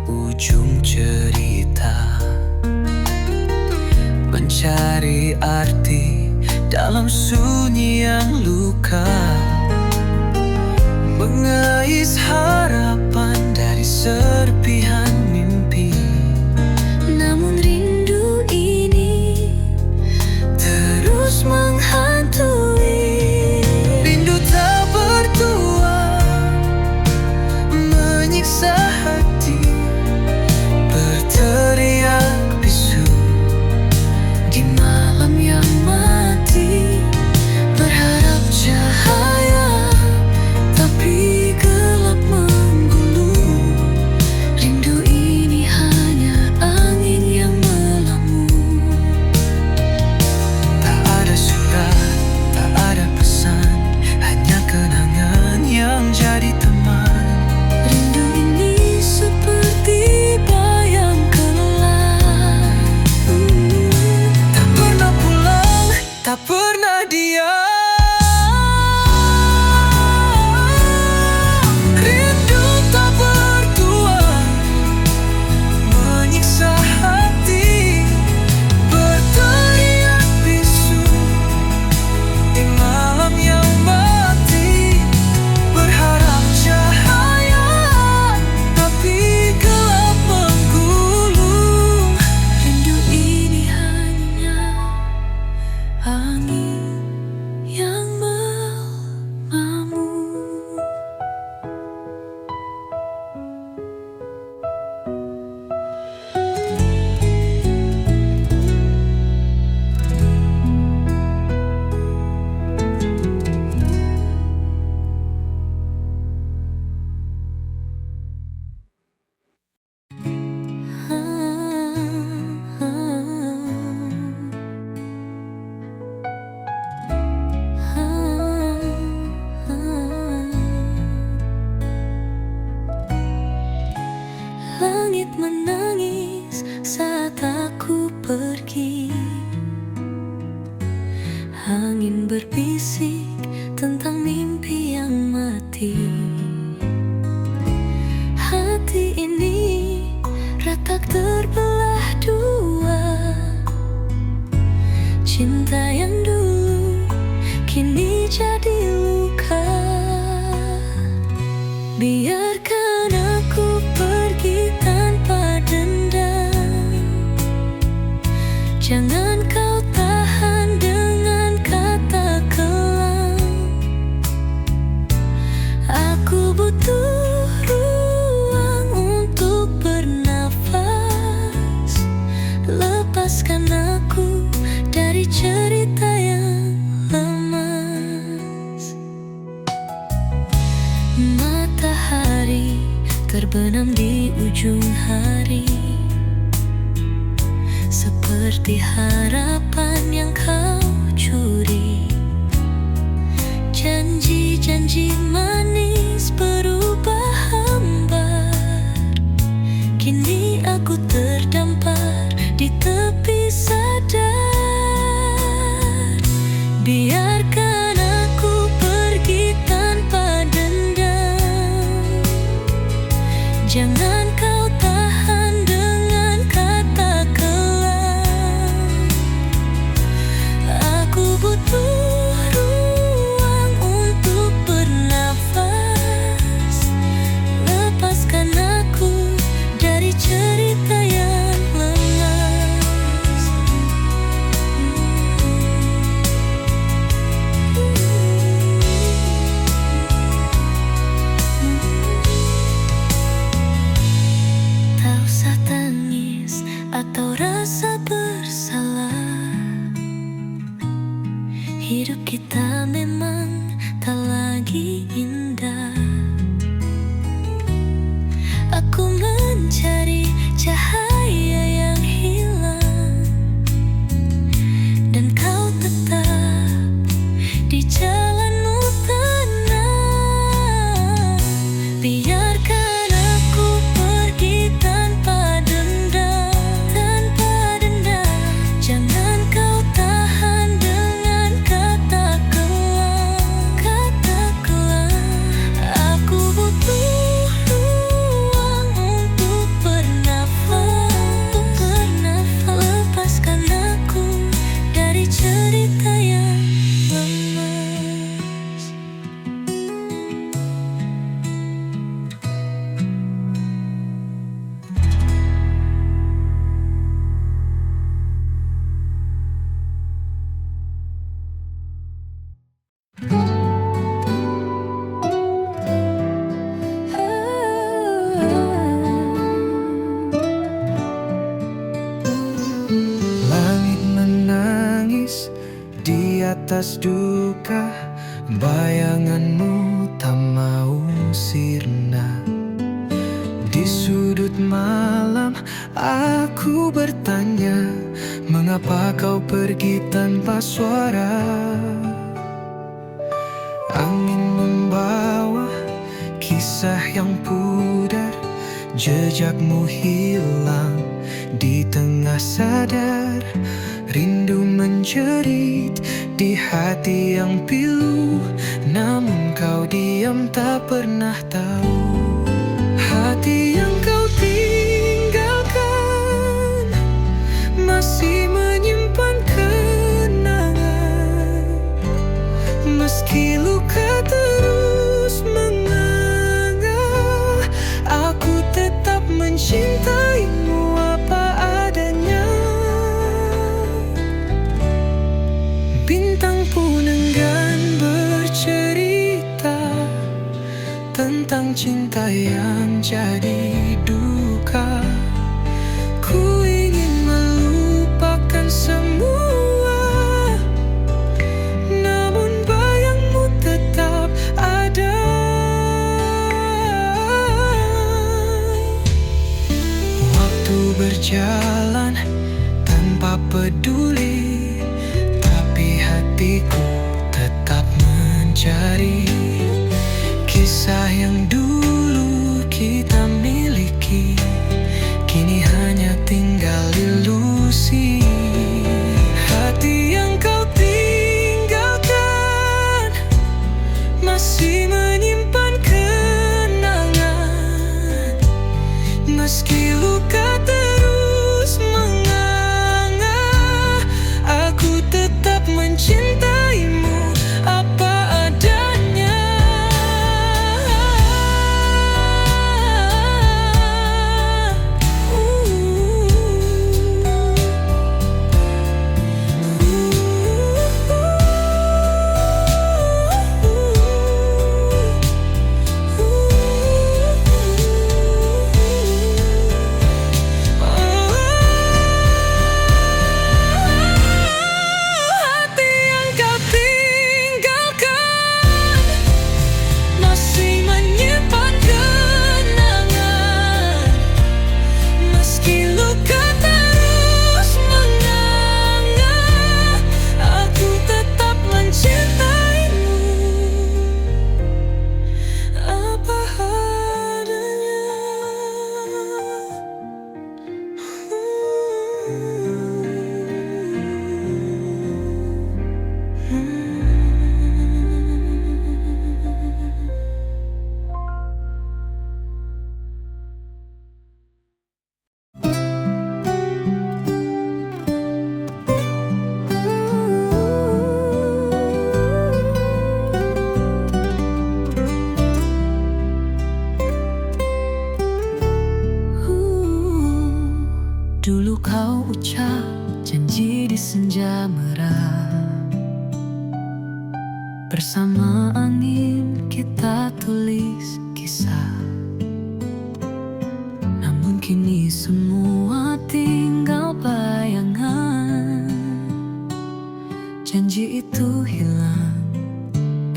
ujung cerita, mencari arti dalam sunyi yang luka, mengais harapan dari serpihan mimpi. Namun rindu ini terus menghantui. Rindu tak bertuan, menyiksa hati, berteriak bisu Di malam yang mati, berharap cahaya, tapi gelap menggulung. Rindu ini hanya angin yang melamun. Tak ada surat, tak ada pesan, hanya kenangan yang jadi teman. Rindu ini seperti bayang gelap, Tak pernah pulang, tak pernah diam. Rindu tak bertuan, menyiksa hati, berteriak bisu di malam yang mati, berharap cahaya, tapi gelap menggulung. rindu ini hanya angin yang melamun. Langit menangis saat aku pergi. Angin berbisik tentang mimpi yang mati. Hati ini retak terbelah dua. Cinta yang dulu kini jadi luka. Biarkan aku pergi tanpa dendam. Jangan kau tahan dengan kata kelam. Aku butuh ruang untuk bernafas. Lepaskan aku dari cerita yang lemas. Matahari terbenam di ujung hari, seperti harapan yang kau curi. Janji-janji manis berubah hambar. Kini aku terdampar di tepi sadar. Biarkan aku pergi tanpa dendam. Jangan kau tahan dengan kata kelam. Aku butuh ruang untuk bernafas. Lepaskan aku dari cerita yang lemas. Tak usah tangis atau rasa bersalah. Hidup kita memang tak lagi indah. Aku mencari cahaya yang hilang, dan kau tetap di jalanmu tenang. Biarkan aku pergi tanpa dendam. Jangan kau tahan dengan kata kelam. atas duka, bayanganmu tak mau sirna. Di sudut malam aku bertanya, mengapa kau pergi tanpa suara? Angin membawa kisah yang pudar, jejakmu hilang di tengah sadar. Rindu menjerit di hati yang pilu, namun kau diam tak pernah tahu. Hati yang kau tinggalkan masih menyimpan kenangan, meski luka terus menganga. Aku tetap mencintaimu apa adanya. Bintang pun enggan bercerita tentang cinta yang jadi duka. Ku ingin melupakan semua, namun bayangmu tetap ada. Waktu berjalan tanpa peduli, tapi hatiku tetap mencari kisah yang dulu kita miliki, kini hanya tinggal ilusi. Hati yang kau tinggalkan masih menyimpan kenangan, meski luka terus menganga. Aku tetap mencintaimu apa adanya. Dulu kau ucap janji di senja merah, bersama angin kita tulis kisah. Namun kini semua tinggal bayangan. Janji itu hilang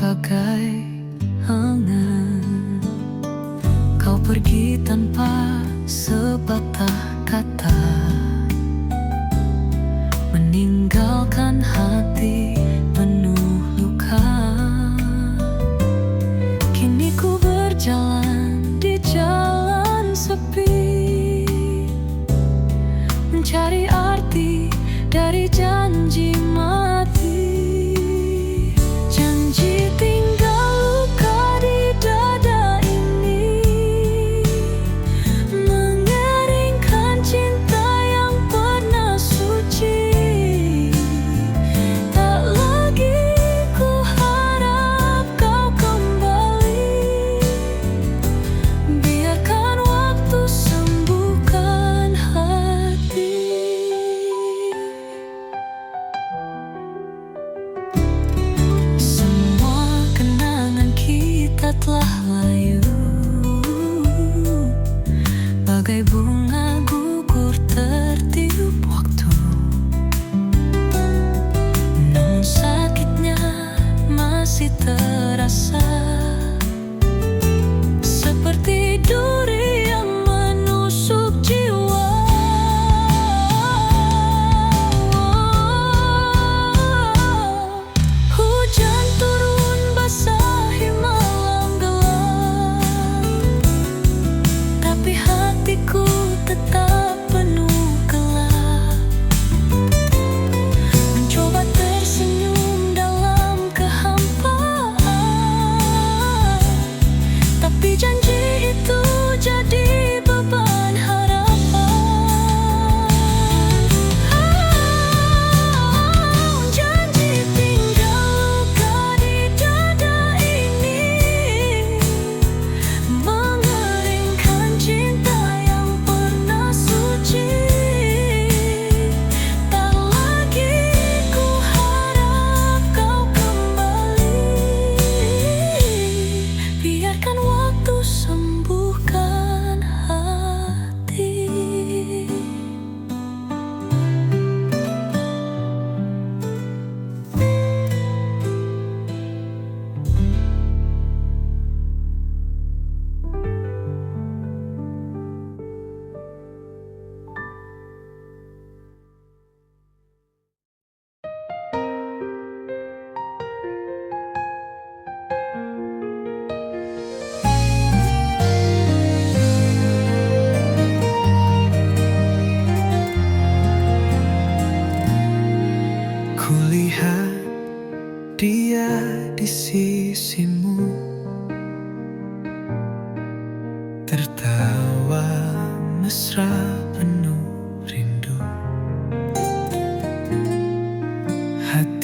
bagai angan. Kau pergi tanpa sepatah kata, meninggalkan hati penuh luka. Kini ku berjalan di jalan sepi,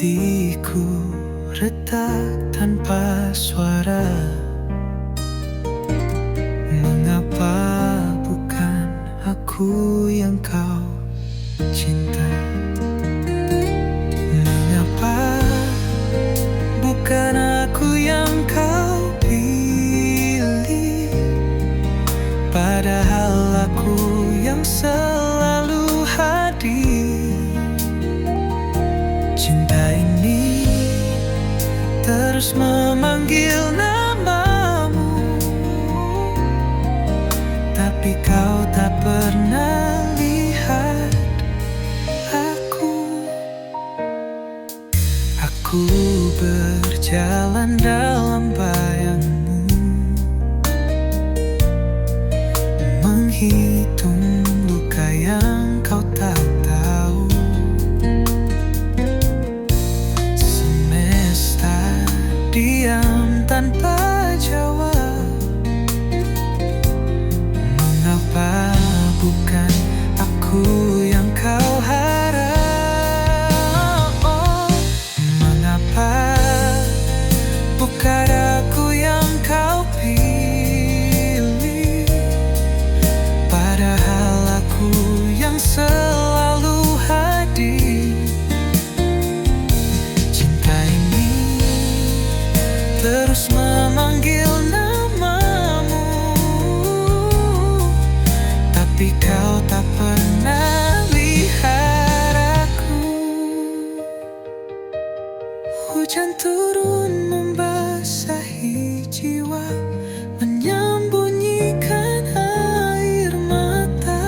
hatiku retak tanpa suara. Mengapa bukan aku yang kau cinta? Mengapa bukan aku yang kau pilih? Padahal aku yang selalu hadir. Cinta ini terus memanggil namamu, tapi kau tak pernah lihat aku. Aku berjalan dalam bayangmu, menghitung luka yang kau tak tahu. Semesta diam tanpa jawab. Mengapa bukan aku yang kau harap? Mengapa bukan aku yang kau pilih? Padahal aku yang selalu hadir. Cinta ini terus memanggil namamu, tapi kau tak pernah lihat aku. Hujan turun membasahi jiwa, menyembunyikan air mata.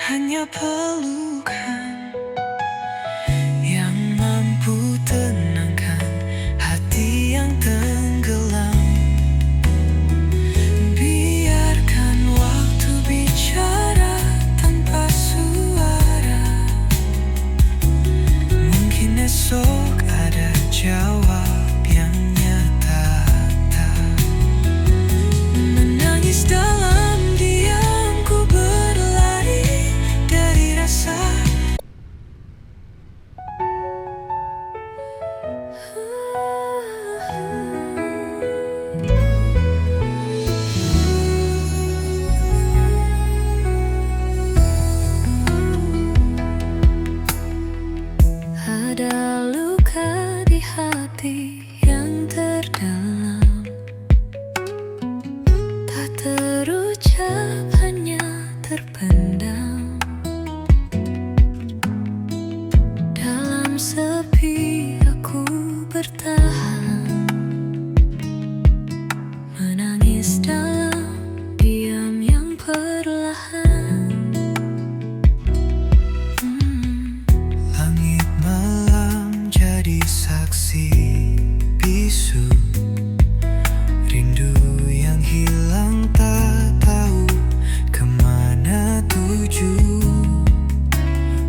hanya pelukan yang mampu tenangkan hati yang tenggelam. Biarkan waktu bicara tanpa suara. Mungkin esok ada jawab yang nyata. Menangis dalam diam, ku berlari dari rasa. Ada luka di hati yang terdalam, tak terucap, hanya terpendam. Dalam sepi aku bertahan, menangis dalam diam yang perlahan. Langit malam jadi saksi bisu. Rindu yang hilang tak tahu kemana tuju.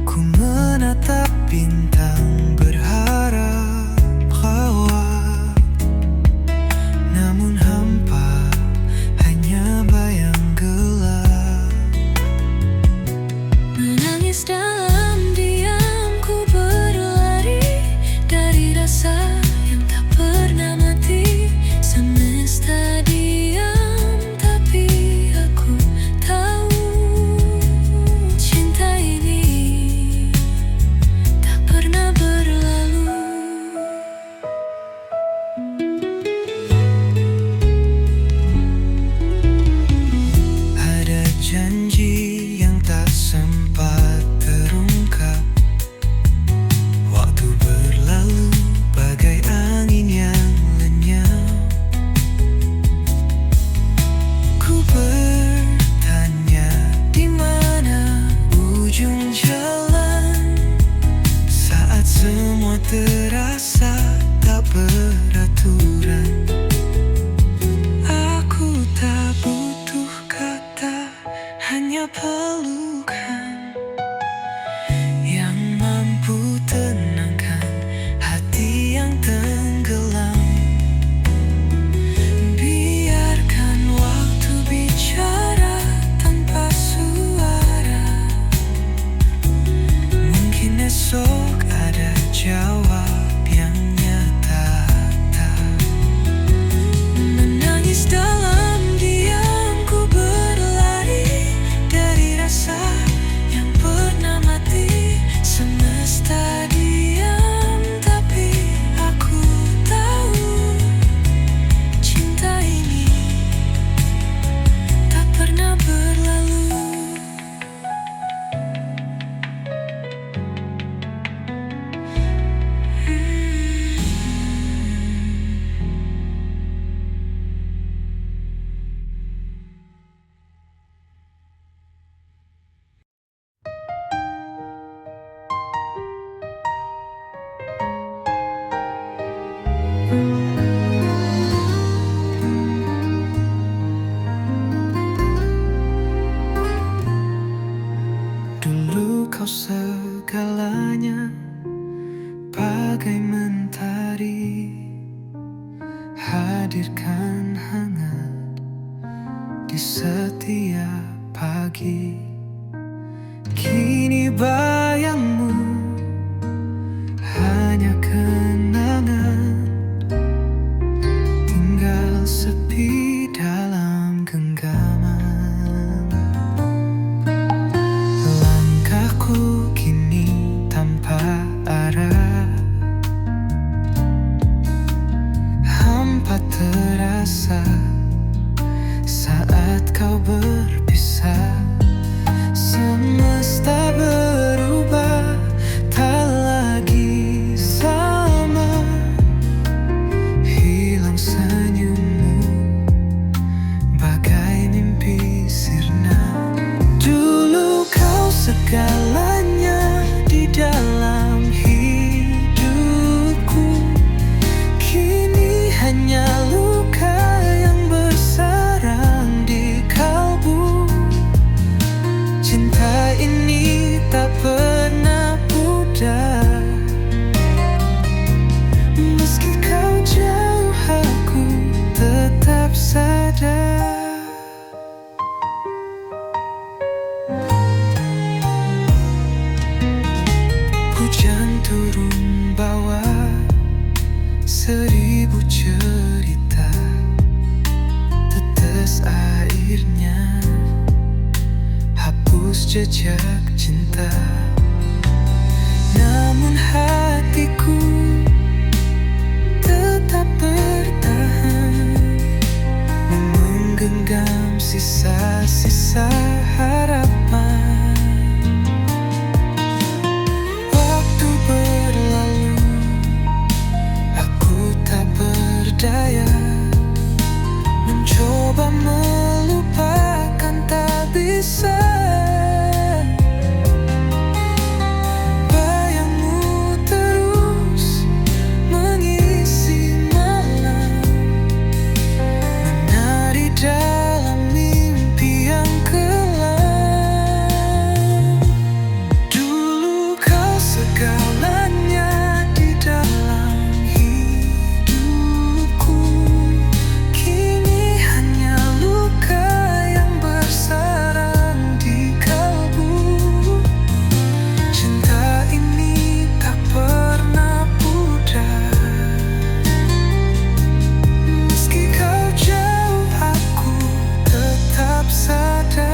Ku menatap bintang berharap lawak, namun hampa hanya bayang gelap. Menangis dalam diam, ku berlari dari rasa yang tak pernah mati. Semesta diam, tapi aku tahu cinta ini tak pernah berlalu. Ada janji yang tak sempat terungkap. Waktu berlalu bagai angin yang lenyap. Ku bertanya di mana ujung jalan, saat semua terasa tak beraturan. Aku tak butuh kata, hanya pelukan yang mampu tenangkan hati yang tenggelam. Biarkan waktu bicara tanpa suara. Mungkin esok ada jawab yang nyata. Menangis dalam diam, ku berlari dari rasa yang pernah mati. Semesta diam, tapi aku tahu cinta ini tak pernah berlalu. Dulu kau segalanya, bagai mentari, hadirkan hangat di setiap pagi. Kini bayangmu hanya kenangan, tinggal sepi dalam genggaman. Langkahku kini tanpa arah, hampa terasa saat kau berpisah. segalanya di dalam hidupku. Kini hanya luka yang bersarang di kalbu. Cinta ini tak pernah pudar. Meski kau jauh, aku tetap sadar. Hujan turun bawa 1000 cerita, tetes airnya hapus jejak cinta. Namun hatiku tetap bertahan, menggenggam sisa-sisa harapan. Waktu berlalu, aku tak berdaya, mencoba melupakan tak bisa. Bayangmu terus mengisi malam, menari dalam mimpi yang kelam. Dulu kau segalanya di dalam hidupku. Kini hanya luka yang bersarang di kalbu. Cinta ini tak pernah pudar. Meski kau jauh, aku tetap sadar.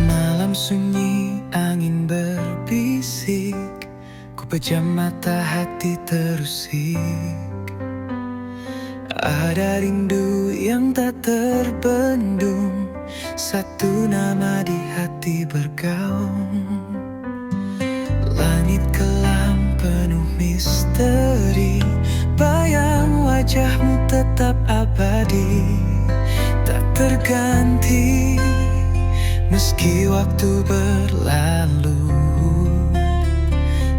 Malam sunyi, angin berbisik, ku pejam mata, hati terusik. Ada rindu yang tak terbendung, satu nama di hati bergaung. Langit kelam penuh misteri, bayang wajahmu tetap abadi, tak terganti. Meski waktu berlalu,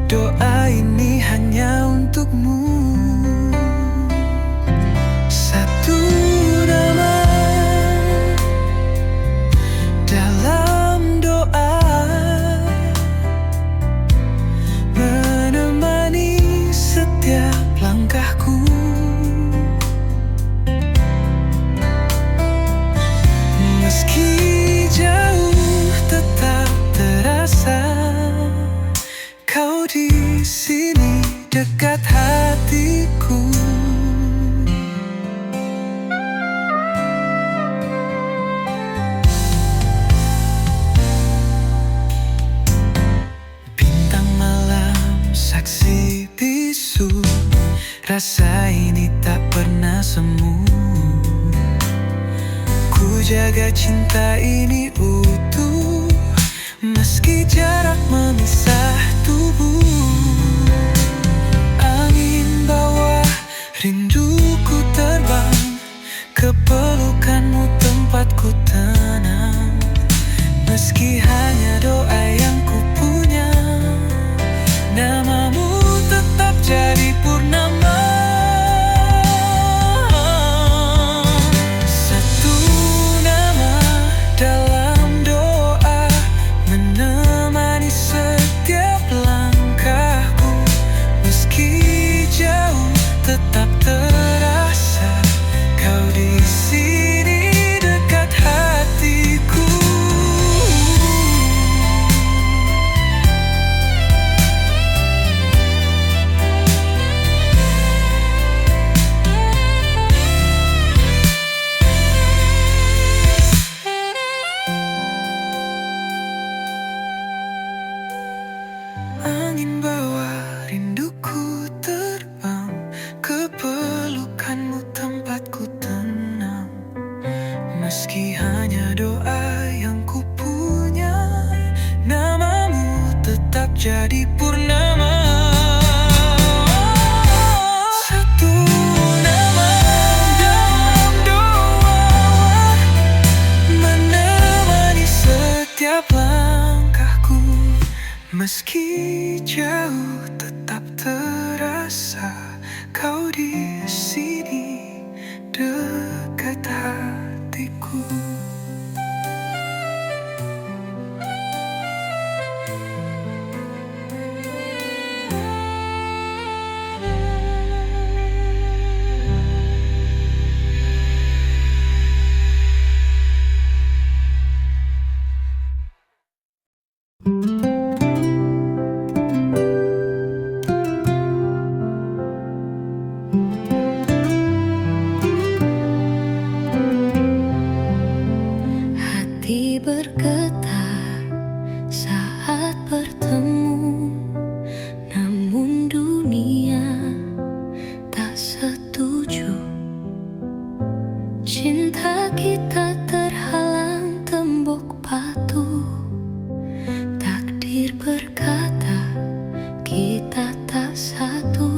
doa ini hanya untukmu. Satu nama dalam doa, menemani setiap langkahku. Meski jauh, tetap terasa kau di sini dekat hatiku. Bintang malam saksi bisu, rasa ini tak pernah semu. Ku jaga cinta ini utuh, meski jarak memisah tubuh. Angin bawa rinduku terbang, ke pelukanmu tempatku tenang. Meski hanya doa yang ku punya, namamu tetap jadi purnama. Satu nama dalam doa, menemani setiap tempat ku tenang. Meski hanya doa yang ku punya, namamu tetap jadi purnama. Satu nama dalam doa, menemani setiap langkahku. Meski jauh tetap terasa kau di sini dekat hatiku. Hati bergetar saat bertemu, namun dunia tak setuju. Cinta kita terhalang tembok batu. Takdir berkata kita tak satu.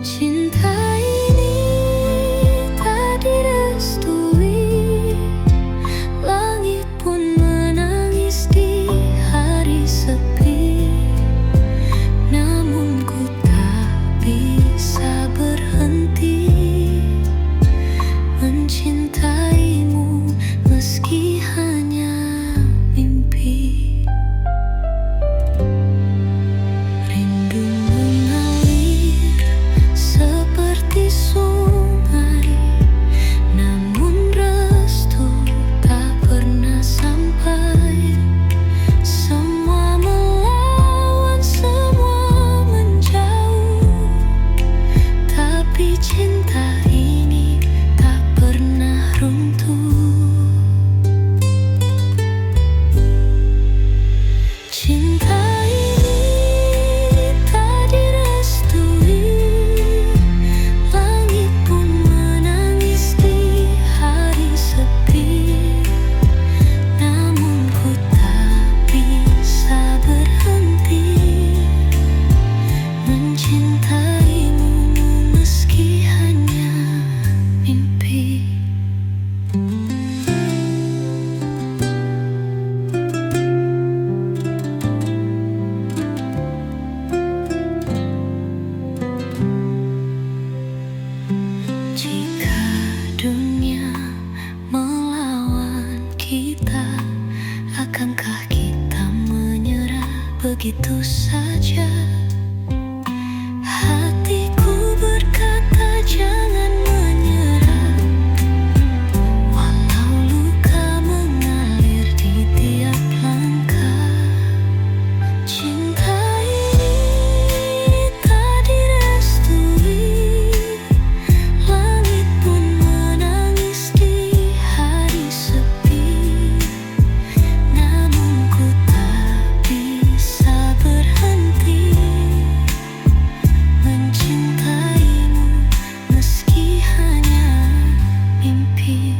Cinta ini tak direstui. Langit pun menangis di hari sepi. Namun ku tak bisa berhenti mencintaimu meski hanya mimpi. Rindu mengalir seperti sungai, namun restu tak pernah sampai. Semua melawan, semua menjauh, tapi cinta ini tak pernah runtuh. Cinta ini tak direstui. Langit pun menangis di hari sepi. Namun ku tak bisa berhenti mencintaimu meski hanya mimpi. Jika dunia melawan kita, akankah kita menyerah begitu saja? Hatiku berkata jangan menyerah, walau luka mengalir di tiap langkah. Cinta ini tak direstui. Langit pun menangis di hari sepi. Namun ku tak bisa berhenti mencintaimu meski hanya mimpi.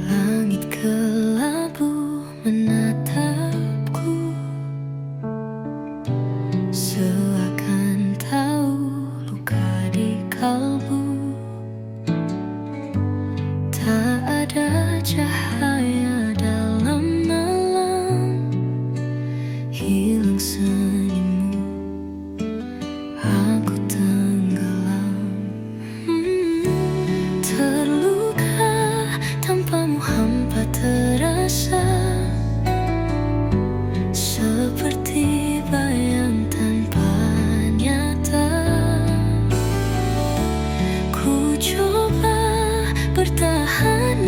Langit kelabu menatapku, seakan tahu luka di kalbu. Tak ada cahaya dalam malam, hilang senyummu, aku tenggelam. Terluka tanpamu hampa terasa, seperti bayang tanpa nyata. Ku coba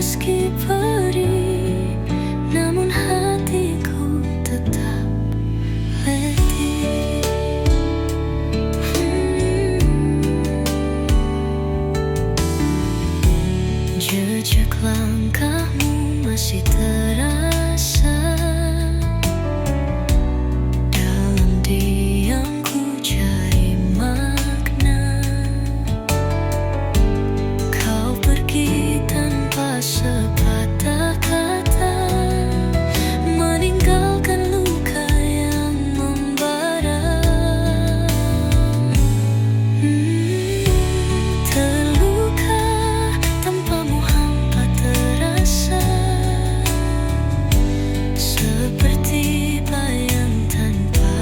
meski perih, namun hatiku tetap letih. Jejak langkahmu masih terasa dalam diamku cari makna. Kau pergi tanpa sepatah kata, meninggalkan luka yang membara. Terluka tanpamu hampa terasa, seperti bayang tanpa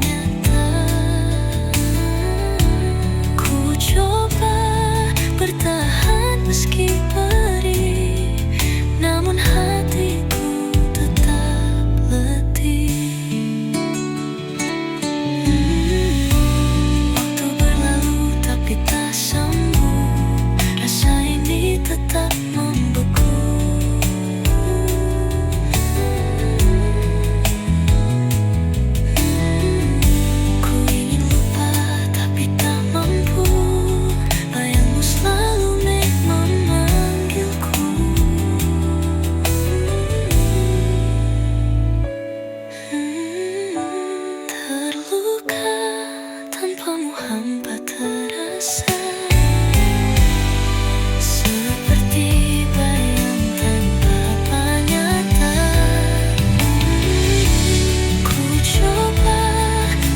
nyata. Ku coba bertahan meski perih, namun hatiku tetap letih. Waktu berlalu tapi tak sembuh, rasa ini tetap membeku. Ku ingin lupa tapi tak mampu, bayangmu selalu memanggilku. Terluka tanpamu hampa terasa, seperti bayang tanpa nyata. Ku coba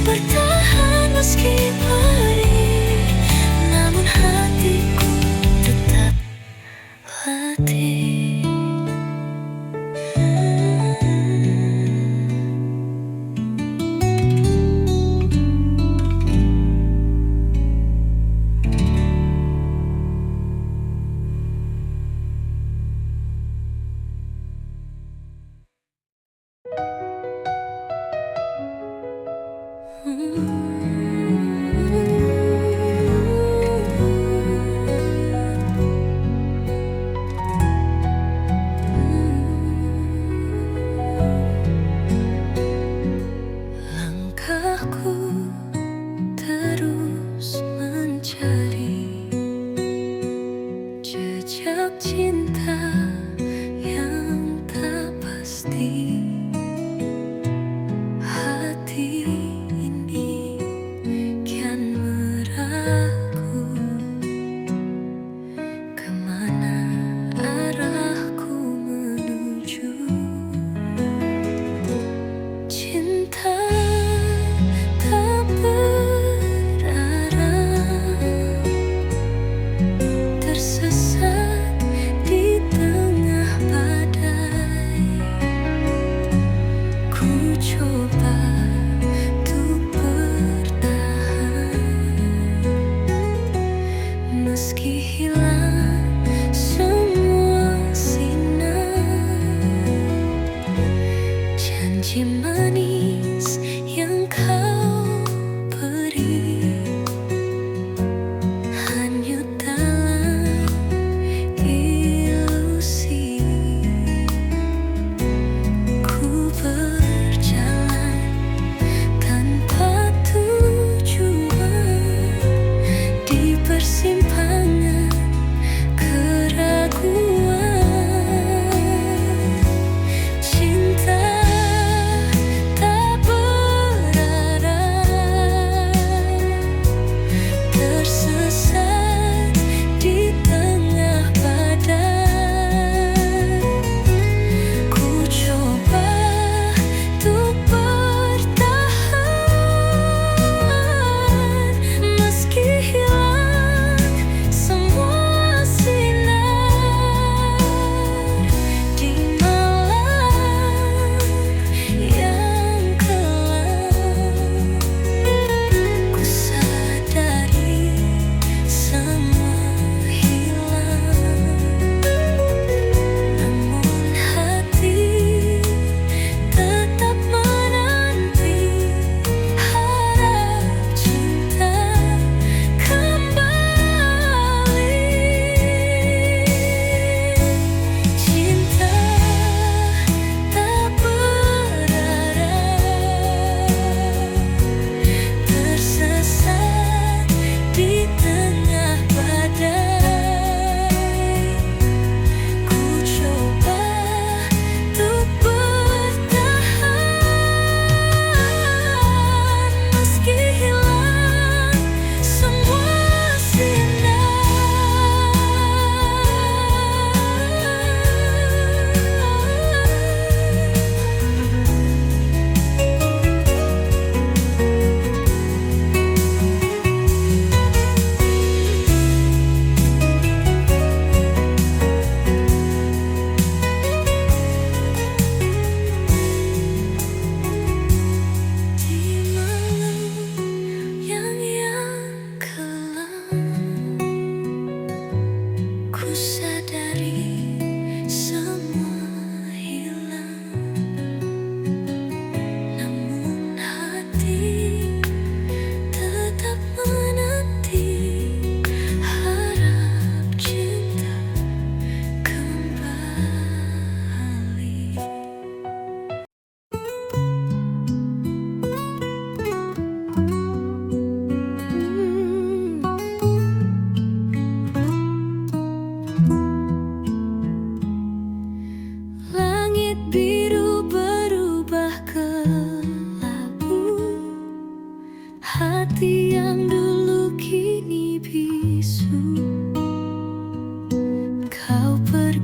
bertahan meski perih, namun hatiku tetap letih. Langkahku terus mencari jejak cinta yang tak pasti. Hati ini kian meragu, kemana arahku menuju. Cinta tak berarah, tersesat di tengah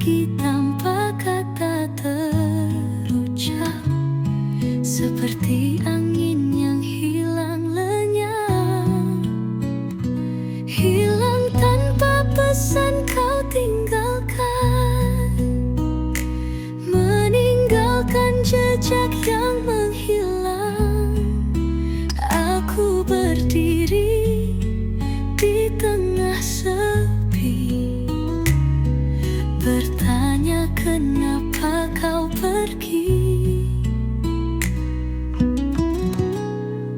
pergi tanpa kata terucap, seperti angin yang hilang lenyap. Hilang tanpa pesan kau tinggalkan, meninggalkan jejak yang menghilang. Aku berdiri di tengah sepi, bertanya kenapa kau pergi.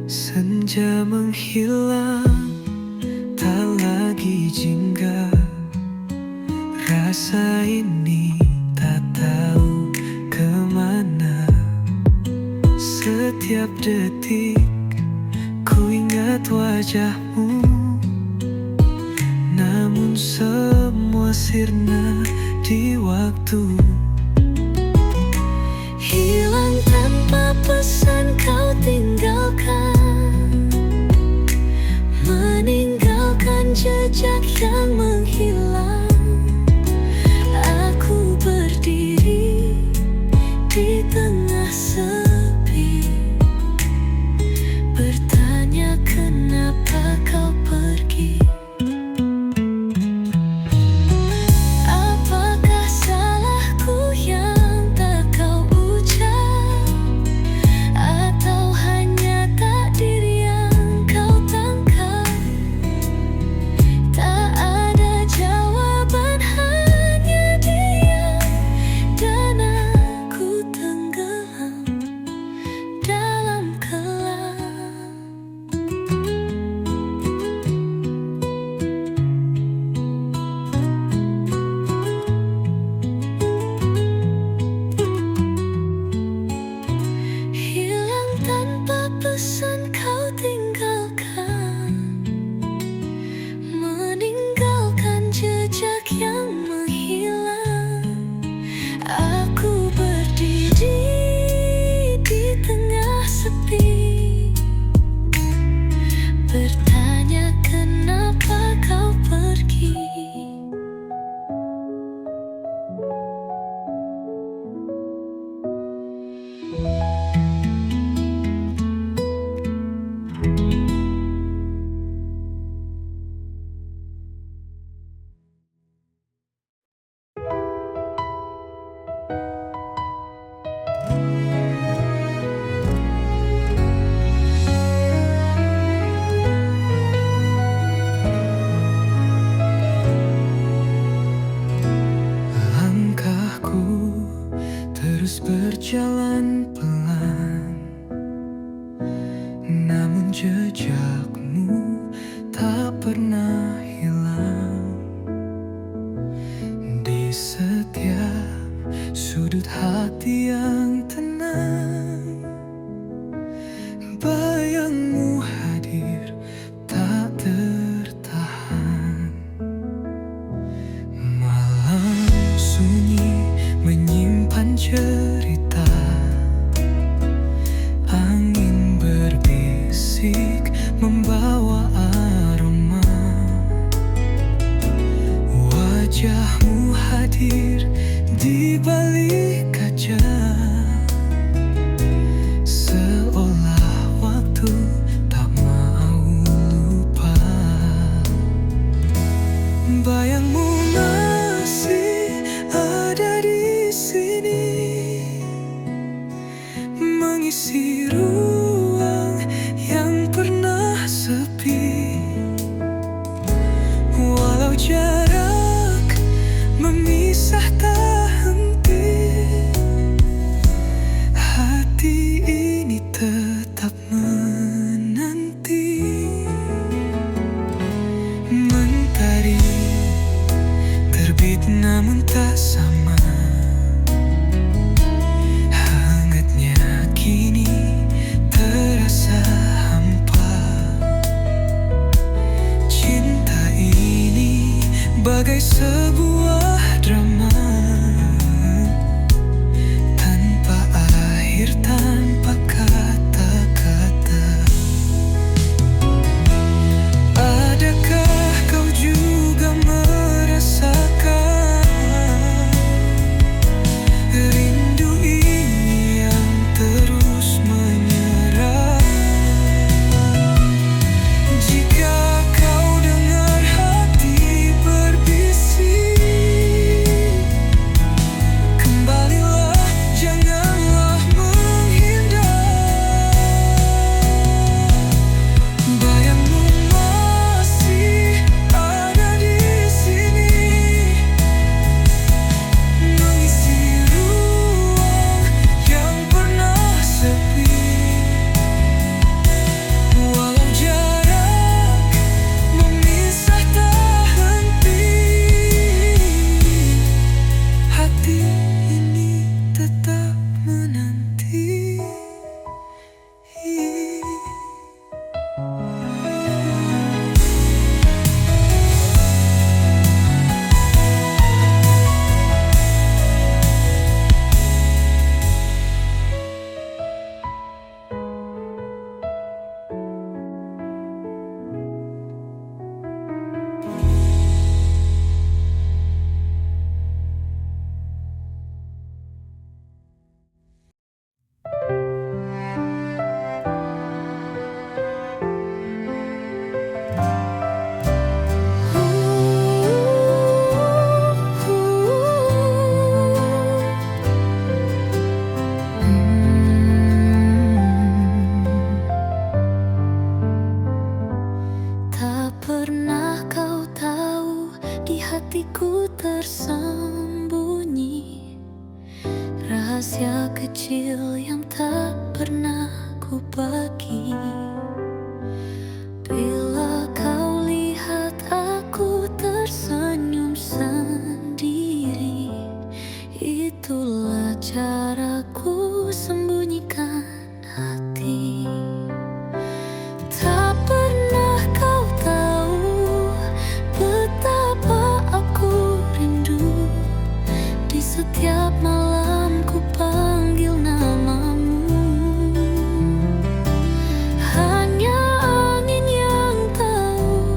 Senja menghilang, tak lagi jingga. Rasa ini tak tahu kemana. Setiap detik ku ingat wajahmu, namun semua sirna di waktu. Hilang tanpa pesan kau tinggalkan, meninggalkan jejak yang menghilang. Aku berdiri di tengah sepi, bertanya kenapa kau pergi. Apakah salahku yang tak kau ucap, atau hanya takdir yang kau tangkap? Tak ada jawaban, hanya diam, dan aku tenggelam dalam kelam. Hilang tanpa pesan kau tinggalkan, meninggalkan jejak yang menghilang. Aku berdiri di tengah sepi, bertanya kenapa kau pergi. Langkahku terus berjalan pelan, namun jejakmu tak pernah hilang. Di setiap sudut hati yang tenang, bayangmu hadir tak tertahan. Malam sunyi menyimpan cerita, angin berbisik membawa aroma. Wajahmu hadir di balik kaca, seolah waktu tak mau lupa. Bayangmu masih ada di sini, rahasia kecil yang tak pernah ku bagi. Bila kau lihat aku tersenyum sendiri, itulah caraku sembunyikan hati. Tak pernah kau tahu betapa aku rindu. Di setiap malam ku panggil namamu. Hanya angin yang tahu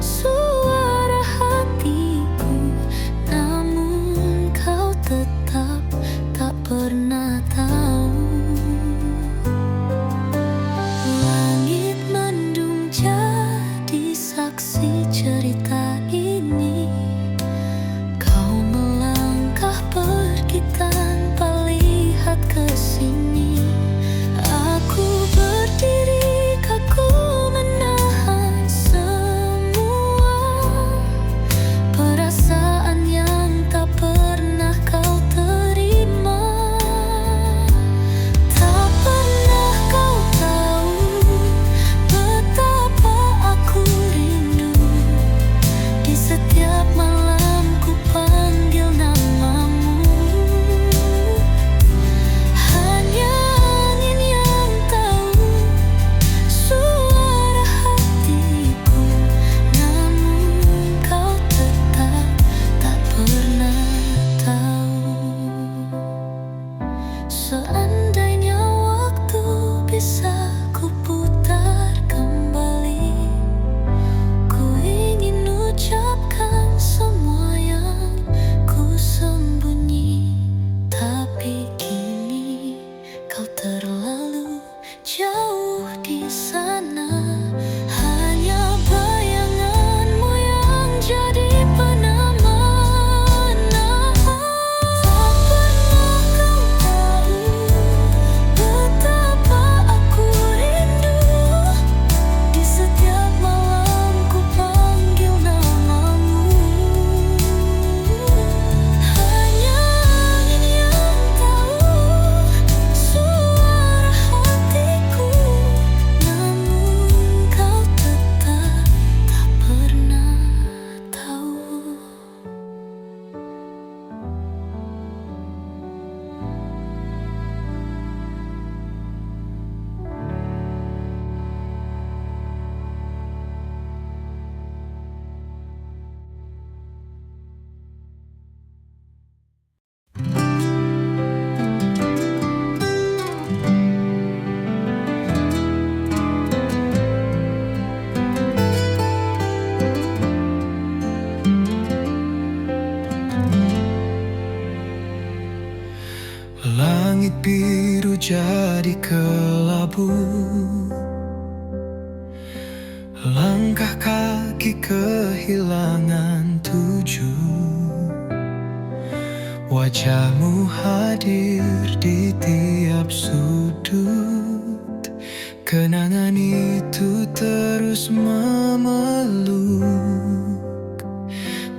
suara hatiku, namun kau tetap tak pernah tahu. Langit mendung jadi saksi cerita ini. Kau melangkah pergi tanpa lihat ke sini. Aku berdiri kaku menahan semua perasaan yang tak pernah kau terima. Tak pernah kau tahu betapa aku rindu. Di setiap malam ku panggil namamu. Hanya angin yang tahu suara hatiku, namun kau tetap tak pernah tahu. Seandainya waktu bisa ku putar kembali, ku ingin ucapkan semua yang ku sembunyi. Tapi kini kau terlalu jauh di sana. Hanya bayanganmu yang jadi penamana. Tak pernah kau tahu betapa aku rindu. Di setiap malam ku panggil namamu. Hanya angin yang tahu suara hatiku, namun kau tetap tak pernah tahu. Langit biru jadi kelabu. Langkah kaki kehilangan tujuh. Wajahmu hadir di tiap sudut. Kenangan itu terus memeluk.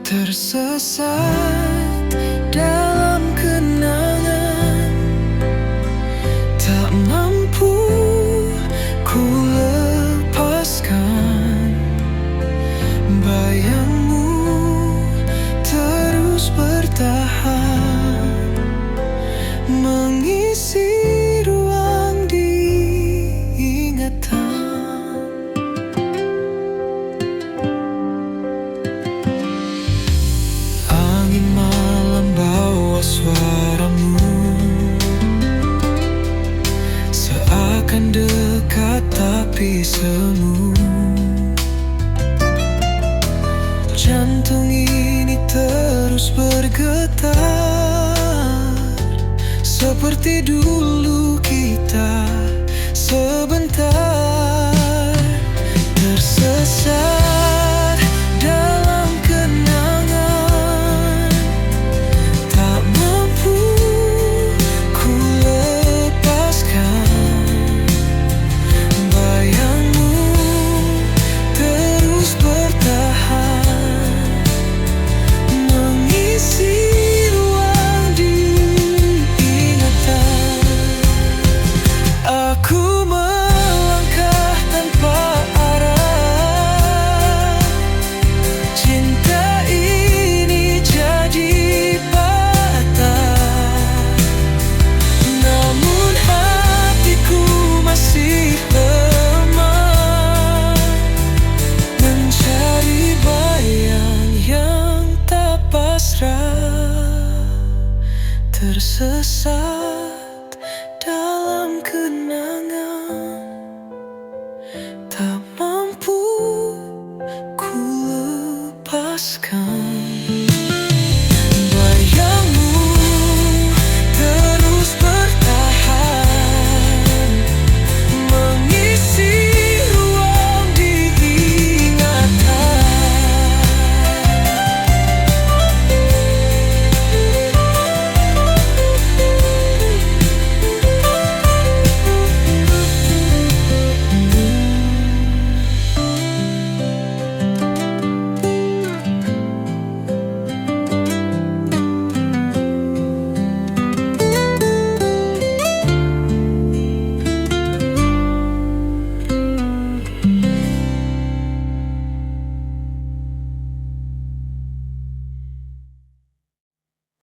Tersesat dalam kenangan, tak mampu ku lepaskan. Bayangmu terus bertahan, mengisi ruang di ingatan. Angin malam bawa suaramu, seakan dekat tapi semu. Jantung ini terus bergetar, seperti dulu kita sebentar. Tersesat dalam kenangan, tak mampu ku lepaskan. Bayangmu terus bertahan, mengisi ruang di ingatan. tersesat.